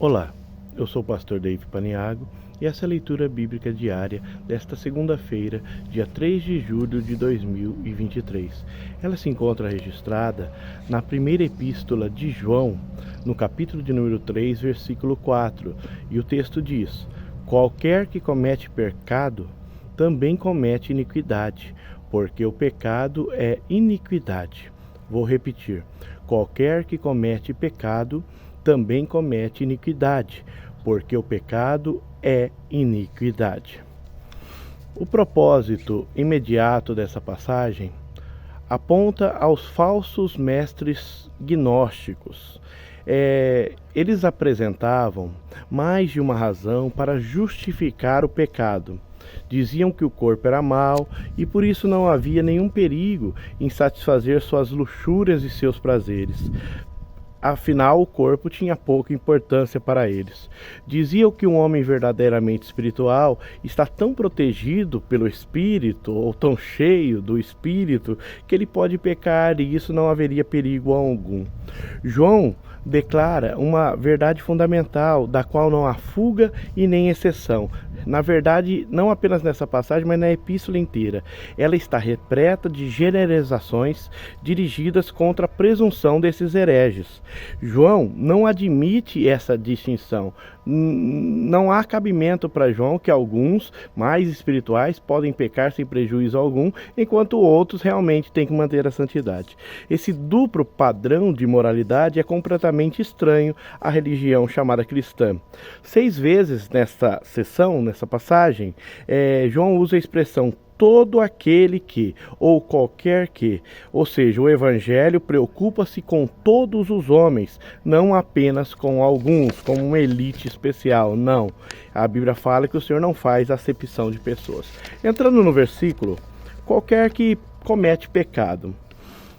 Olá, eu sou o pastor Dave Paniago e essa é a leitura bíblica diária desta segunda-feira, dia 3 de julho de 2023. Ela se encontra registrada na primeira epístola de João, no capítulo de número 3, versículo 4, e o texto diz: qualquer que comete pecado também comete iniquidade, porque o pecado é iniquidade. Vou repetir: qualquer que comete pecado também comete iniquidade, porque o pecado é iniquidade. O propósito imediato dessa passagem aponta aos falsos mestres gnósticos. Eles apresentavam mais de uma razão para justificar o pecado. Diziam que o corpo era mau e por isso não havia nenhum perigo em satisfazer suas luxúrias e seus prazeres. Afinal, o corpo tinha pouca importância para eles. Diziam que um homem verdadeiramente espiritual está tão protegido pelo Espírito, ou tão cheio do Espírito, que ele pode pecar e isso não haveria perigo algum. João declara uma verdade fundamental, da qual não há fuga e nem exceção. Na verdade, não apenas nessa passagem, mas na epístola inteira. Ela está repleta de generalizações dirigidas contra a presunção desses hereges. João não admite essa distinção. Não há cabimento para João que alguns mais espirituais podem pecar sem prejuízo algum, enquanto outros realmente têm que manter a santidade. Esse duplo padrão de moralidade é completamente estranho à religião chamada cristã. 6 vezes nessa passagem, João usa a expressão todo aquele que, ou qualquer que, ou seja, o evangelho preocupa-se com todos os homens, não apenas com alguns, como uma elite especial, não. A Bíblia fala que o Senhor não faz acepção de pessoas. Entrando no versículo, qualquer que comete pecado.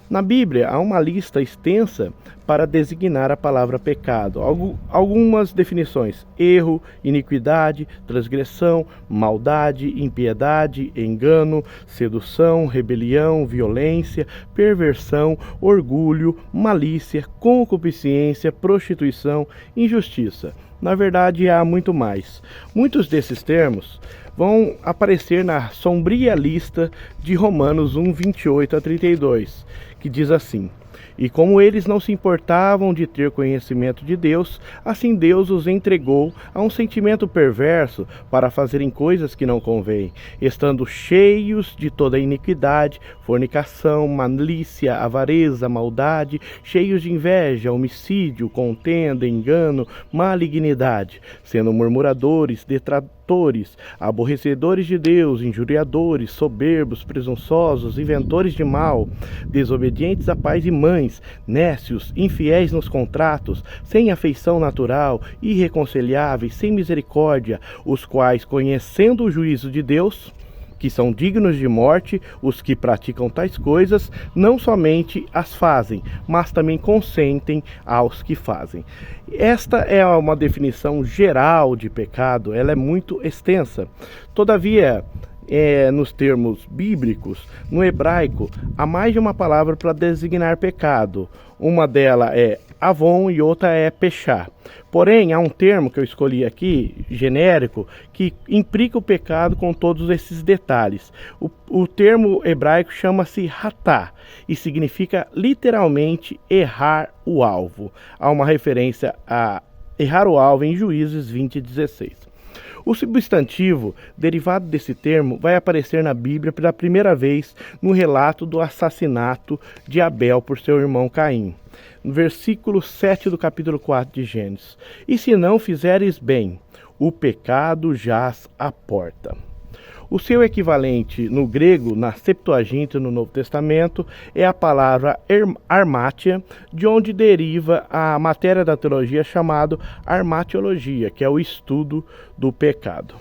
Na Bíblia, há uma lista extensa para designar a palavra pecado. Algumas definições: erro, iniquidade, transgressão, maldade, impiedade, engano, sedução, rebelião, violência, perversão, orgulho, malícia, concupiscência, prostituição, injustiça. Na verdade, há muito mais. Muitos desses termos vão aparecer na sombria lista de Romanos 1, 28 a 32, que diz assim: e como eles não se importavam de ter conhecimento de Deus, assim Deus os entregou a um sentimento perverso para fazerem coisas que não convém, estando cheios de toda iniquidade, fornicação, malícia, avareza, maldade, cheios de inveja, homicídio, contenda, engano, malignidade, sendo murmuradores, detratores, aborrecedores de Deus, injuriadores, soberbos, presunçosos, inventores de mal, desobedientes a pais e mães, nécios, infiéis nos contratos, sem afeição natural, irreconciliáveis, sem misericórdia, os quais, conhecendo o juízo de Deus, que são dignos de morte, os que praticam tais coisas, não somente as fazem, mas também consentem aos que fazem. Esta é uma definição geral de pecado, ela é muito extensa. Todavia, nos termos bíblicos, no hebraico, há mais de uma palavra para designar pecado. Uma delas é avon e outra é pechá. Porém, há um termo que eu escolhi aqui, genérico, que implica o pecado com todos esses detalhes. O termo hebraico chama-se hatá e significa literalmente errar o alvo. Há uma referência a errar o alvo em Juízes 20:16. O substantivo derivado desse termo vai aparecer na Bíblia pela primeira vez no relato do assassinato de Abel por seu irmão Caim, no versículo 7 do capítulo 4 de Gênesis. E se não fizeres bem, o pecado jaz à porta. O seu equivalente no grego, na Septuaginta no Novo Testamento, é a palavra armátia, de onde deriva a matéria da teologia chamada armatiologia, que é o estudo do pecado.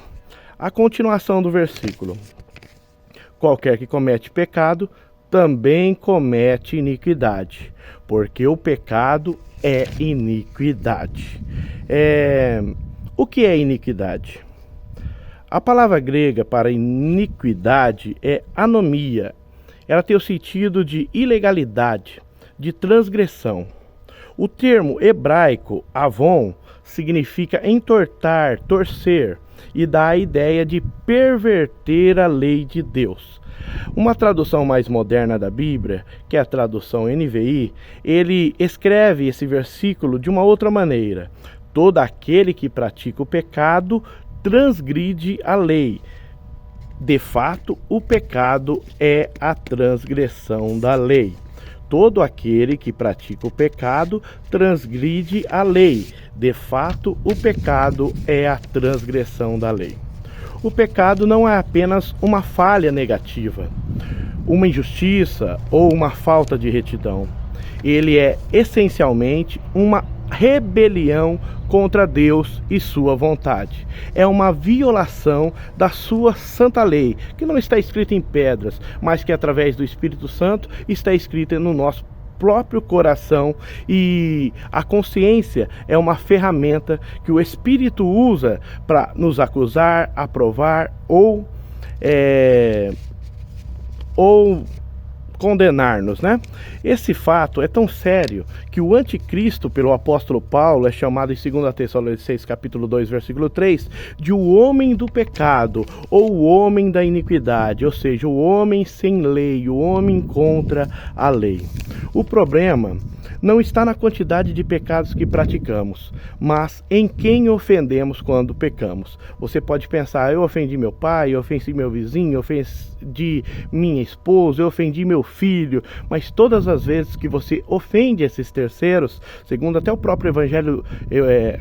A continuação do versículo: qualquer que comete pecado também comete iniquidade, porque o pecado é iniquidade. O que é iniquidade? A palavra grega para iniquidade é anomia. Ela tem o sentido de ilegalidade, de transgressão. O termo hebraico avon significa entortar, torcer e dá a ideia de perverter a lei de Deus. Uma tradução mais moderna da Bíblia, que é a tradução NVI, ele escreve esse versículo de uma outra maneira. Todo aquele que pratica o pecado transgride a lei. De fato, o pecado é a transgressão da lei. Todo aquele que pratica o pecado transgride a lei. De fato, o pecado é a transgressão da lei. O pecado não é apenas uma falha negativa, uma injustiça ou uma falta de retidão. Ele é essencialmente uma rebelião contra Deus e sua vontade. É uma violação da sua santa lei, que não está escrita em pedras, mas que através do Espírito Santo está escrita no nosso próprio coração, e a consciência é uma ferramenta que o Espírito usa para nos acusar, aprovar ou condenar-nos, né? Esse fato é tão sério que o anticristo, pelo apóstolo Paulo, é chamado em 2 Tessalonicenses capítulo 2, versículo 3, de o homem do pecado, ou o homem da iniquidade, ou seja, o homem sem lei, o homem contra a lei. O problema não está na quantidade de pecados que praticamos, mas em quem ofendemos quando pecamos. Você pode pensar, eu ofendi meu pai, eu ofendi meu vizinho, eu ofendi minha esposa, eu ofendi meu filho, mas todas as vezes que você ofende esses terceiros, segundo até o próprio Evangelho,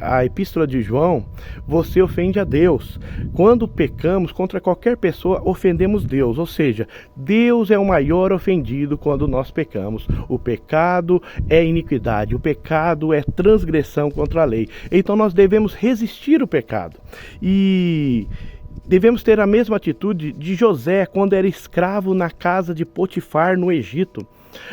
a Epístola de João, você ofende a Deus. Quando pecamos contra qualquer pessoa, ofendemos Deus, ou seja, Deus é o maior ofendido quando nós pecamos. O pecado é iniquidade, o pecado é transgressão contra a lei. Então nós devemos resistir o pecado. E devemos ter a mesma atitude de José quando era escravo na casa de Potifar no Egito.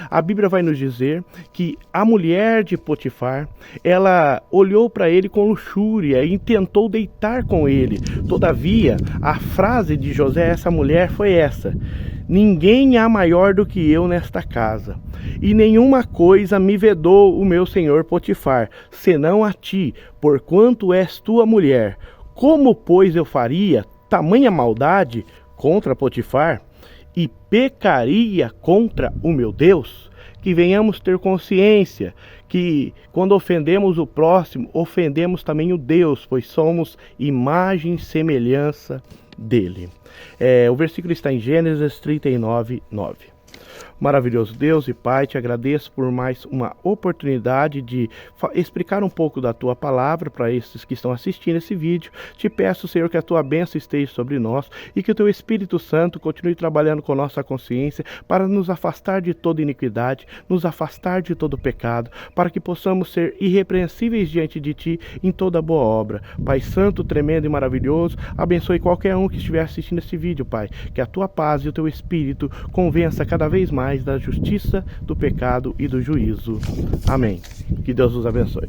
A Bíblia vai nos dizer que a mulher de Potifar, ela olhou para ele com luxúria e tentou deitar com ele. Todavia, a frase de José a essa mulher foi essa: ninguém há maior do que eu nesta casa, e nenhuma coisa me vedou o meu senhor Potifar, senão a ti, porquanto és tua mulher. Como, pois, eu faria tamanha maldade contra Potifar e pecaria contra o meu Deus? Que venhamos ter consciência que quando ofendemos o próximo, ofendemos também o Deus, pois somos imagem e semelhança dele. O versículo está em Gênesis 39, 9. Maravilhoso Deus e Pai, te agradeço por mais uma oportunidade de explicar um pouco da Tua palavra para esses que estão assistindo esse vídeo. Te peço, Senhor, que a Tua bênção esteja sobre nós e que o Teu Espírito Santo continue trabalhando com nossa consciência para nos afastar de toda iniquidade, nos afastar de todo pecado, para que possamos ser irrepreensíveis diante de Ti em toda boa obra. Pai Santo, tremendo e maravilhoso, abençoe qualquer um que estiver assistindo esse vídeo, Pai. Que a Tua paz e o Teu Espírito convença cada vez mais da justiça, do pecado e do juízo. Amém. Que Deus nos abençoe.